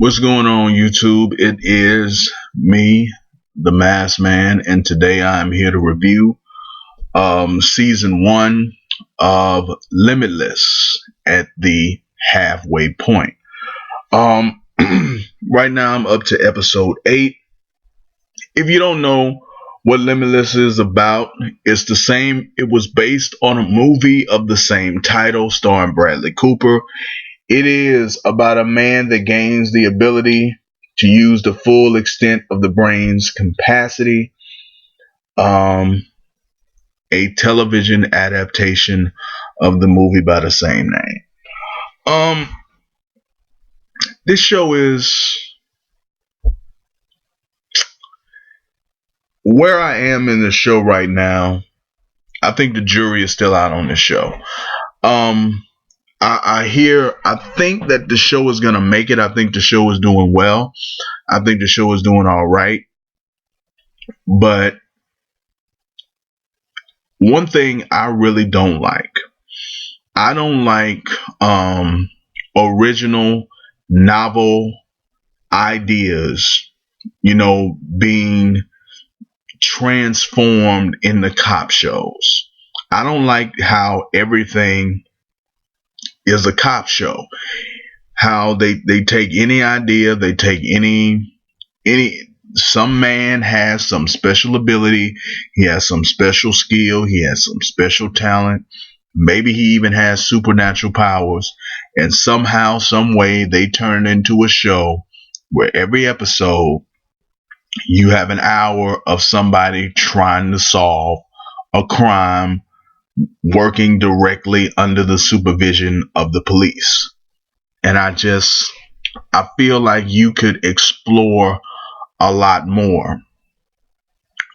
What's going on, YouTube? It is me, the Masked Man, and today I'm here to review season one of Limitless at the halfway point. Um, right now I'm up to episode 8. If you don't know what Limitless is about, it's the same. It was based on a movie of the same title, starring Bradley Cooper. It is about a man that gains the ability to use the full extent of the brain's capacity. Um, a television adaptation of the movie by the same name. Um, this show is where I am in the show right now. I think the jury is still out on this show. Um, I think that the show is gonna make it. I think the show is doing well. I think the show is doing all right. But one thing I really don't like, I don't like original novel ideas, being transformed in the cop shows. I don't like how everything is a cop show. How they take any idea, they take any some man has some special ability, he has some special skill, he has some special talent, maybe he even has supernatural powers, and somehow some way they turn into a show where every episode you have an hour of somebody trying to solve a crime, working directly under the supervision of the police. And I feel like you could explore a lot more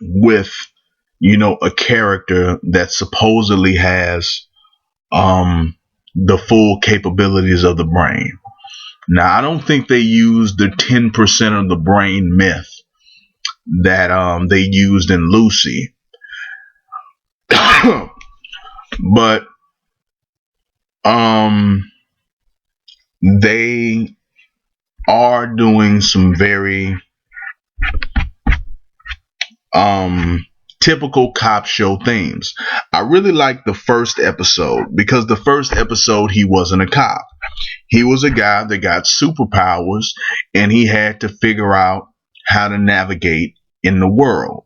with a character that supposedly has the full capabilities of the brain. Now, I don't think they used the 10% of the brain myth that they used in Lucy. But they are doing some very typical cop show themes. I really like the first episode because the first episode he wasn't a cop. He was a guy that got superpowers and he had to figure out how to navigate in the world.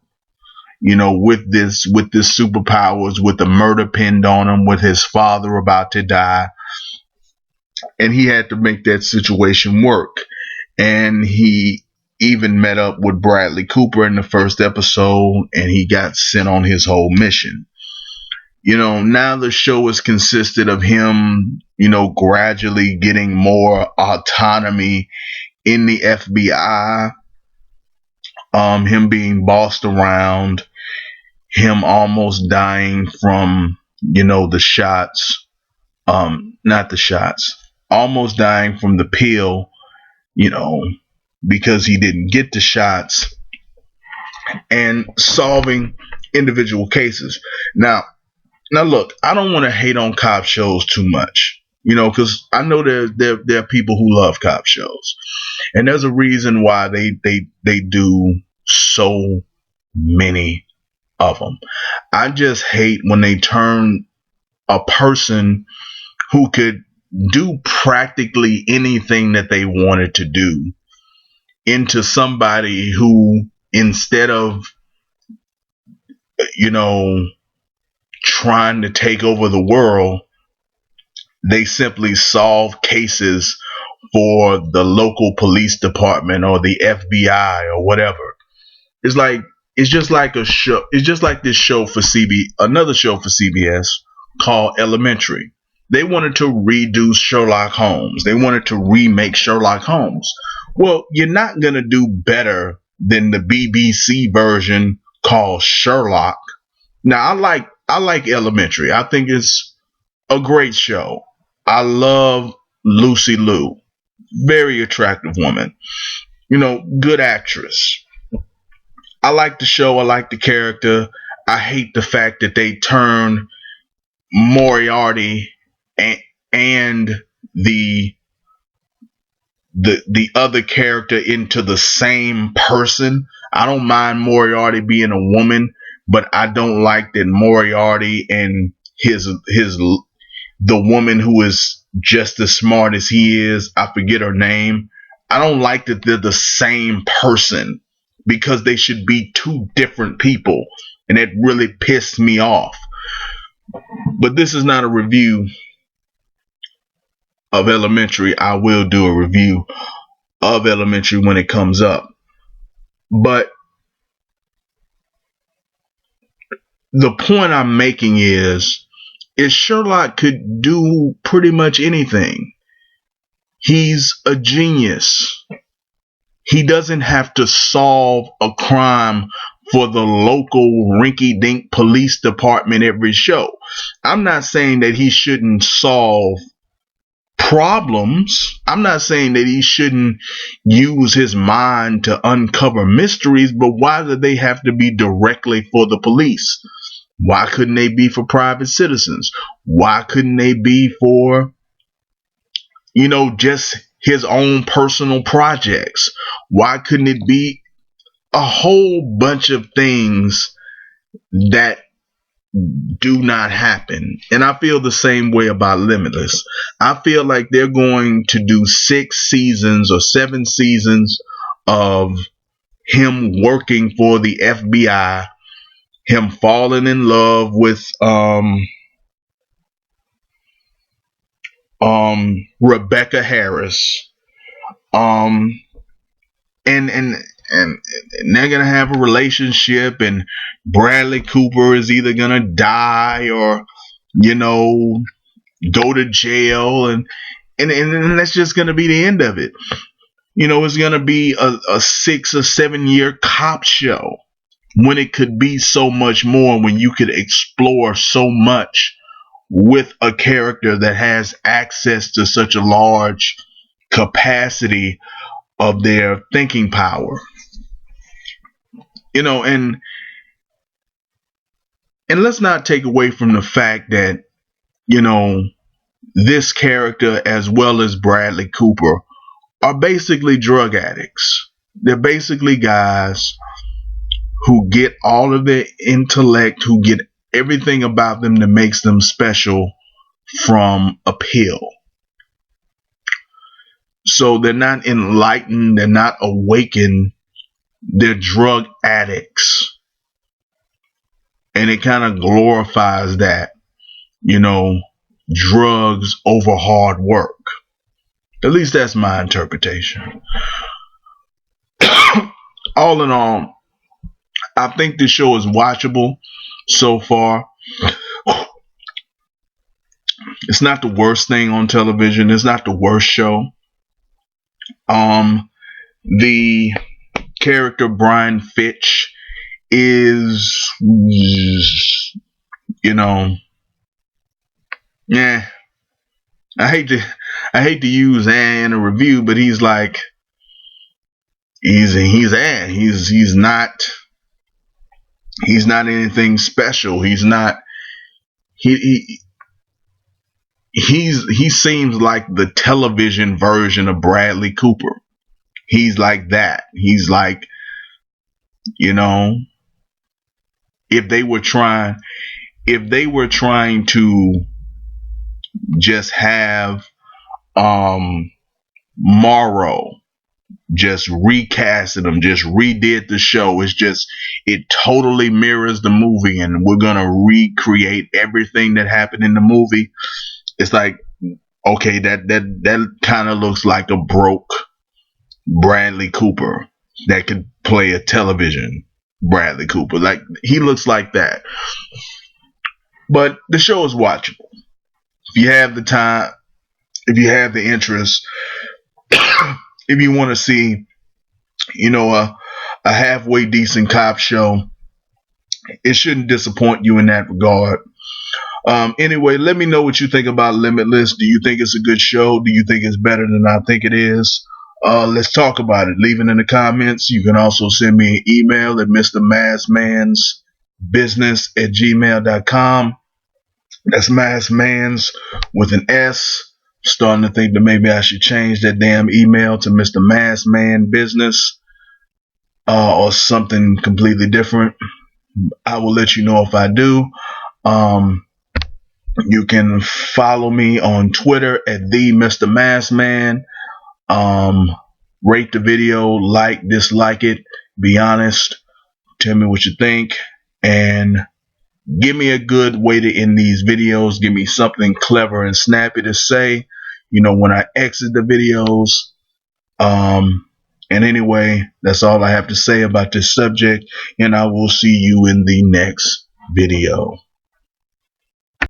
With this superpowers, with the murder pinned on him, with his father about to die, and he had to make that situation work. And he even met up with Bradley Cooper in the first episode, and he got sent on his whole mission. Now the show is consisted of him, gradually getting more autonomy in the FBI, him being bossed around, him almost dying from, the shots, not the shots, almost dying from the pill, you know, because he didn't get the shots, and solving individual cases. Now, look, I don't want to hate on cop shows too much, because I know there are people who love cop shows, and there's a reason why they do so many of them. I just hate when they turn a person who could do practically anything that they wanted to do into somebody who, instead of, you know, trying to take over the world, they simply solve cases for the local police department or the FBI or whatever. It's like it's just like a show. It's just like this show for another show for CBS called Elementary. They wanted to redo Sherlock Holmes. They wanted to remake Sherlock Holmes. Well, you're not gonna do better than the BBC version called Sherlock. Now, I like Elementary. I think it's a great show. I love Lucy Liu. Very attractive woman. Good actress. I like the show. I like the character. I hate the fact that they turn Moriarty and the the other character into the same person. I don't mind Moriarty being a woman, but I don't like that Moriarty and his the woman who is just as smart as he is, I forget her name. I don't like that they're the same person, because they should be two different people, and it really pissed me off. But this is not a review of Elementary. I will do a review of Elementary when it comes up. But the point I'm making is Sherlock could do pretty much anything. He's a genius. He doesn't have to solve a crime for the local rinky-dink police department every show. I'm not saying that he shouldn't solve problems. I'm not saying that he shouldn't use his mind to uncover mysteries, but why do they have to be directly for the police? Why couldn't they be for private citizens? Why couldn't they be for, just his own personal projects? Why couldn't it be a whole bunch of things that do not happen? And I feel the same way about Limitless. I feel like they're going to do 6 seasons or 7 seasons of him working for the FBI, him falling in love with Rebecca Harris, and they're gonna have a relationship, and Bradley Cooper is either gonna die or go to jail, and that's just gonna be the end of it. It's gonna be a 6 or 7 year cop show, when it could be so much more, when you could explore so much with a character that has access to such a large capacity of their thinking power. And let's not take away from the fact that this character, as well as Bradley Cooper, are basically drug addicts. They're basically guys who get all of their intellect, who get everything about them that makes them special from a pill. So they're not enlightened, they're not awakened, they're drug addicts. And it kind of glorifies that, drugs over hard work. At least that's my interpretation. All in all, I think this show is watchable so far. It's not the worst thing on television. It's not the worst show. The character Brian Fitch is, yeah. I hate to use in a review, but he's like, he's not anything special. He seems like the television version of Bradley Cooper. He's like that. He's like, if they were trying to just have Morrow, just recasted him, just redid the show. It totally mirrors the movie, and we're gonna recreate everything that happened in the movie. It's like, okay, that kind of looks like a broke Bradley Cooper that could play a television Bradley Cooper. Like, he looks like that. But the show is watchable. If you have the time, if you have the interest, if you want to see, a halfway decent cop show, it shouldn't disappoint you in that regard. Anyway, let me know what you think about Limitless. Do you think it's a good show? Do you think it's better than I think it is? Let's talk about it. Leave it in the comments. You can also send me an email at mrmassmansbusiness@gmail.com. That's Massmans with an S, starting to think that maybe I should change that damn email to Mr. Massman Business or something completely different. I will let you know if I do. Um, you can follow me on Twitter at the Mr. Massman. Rate the video, like, dislike it, be honest, tell me what you think, and give me a good way to end these videos. Give me something clever and snappy to say, when I exit the videos. And anyway, that's all I have to say about this subject, and I will see you in the next video.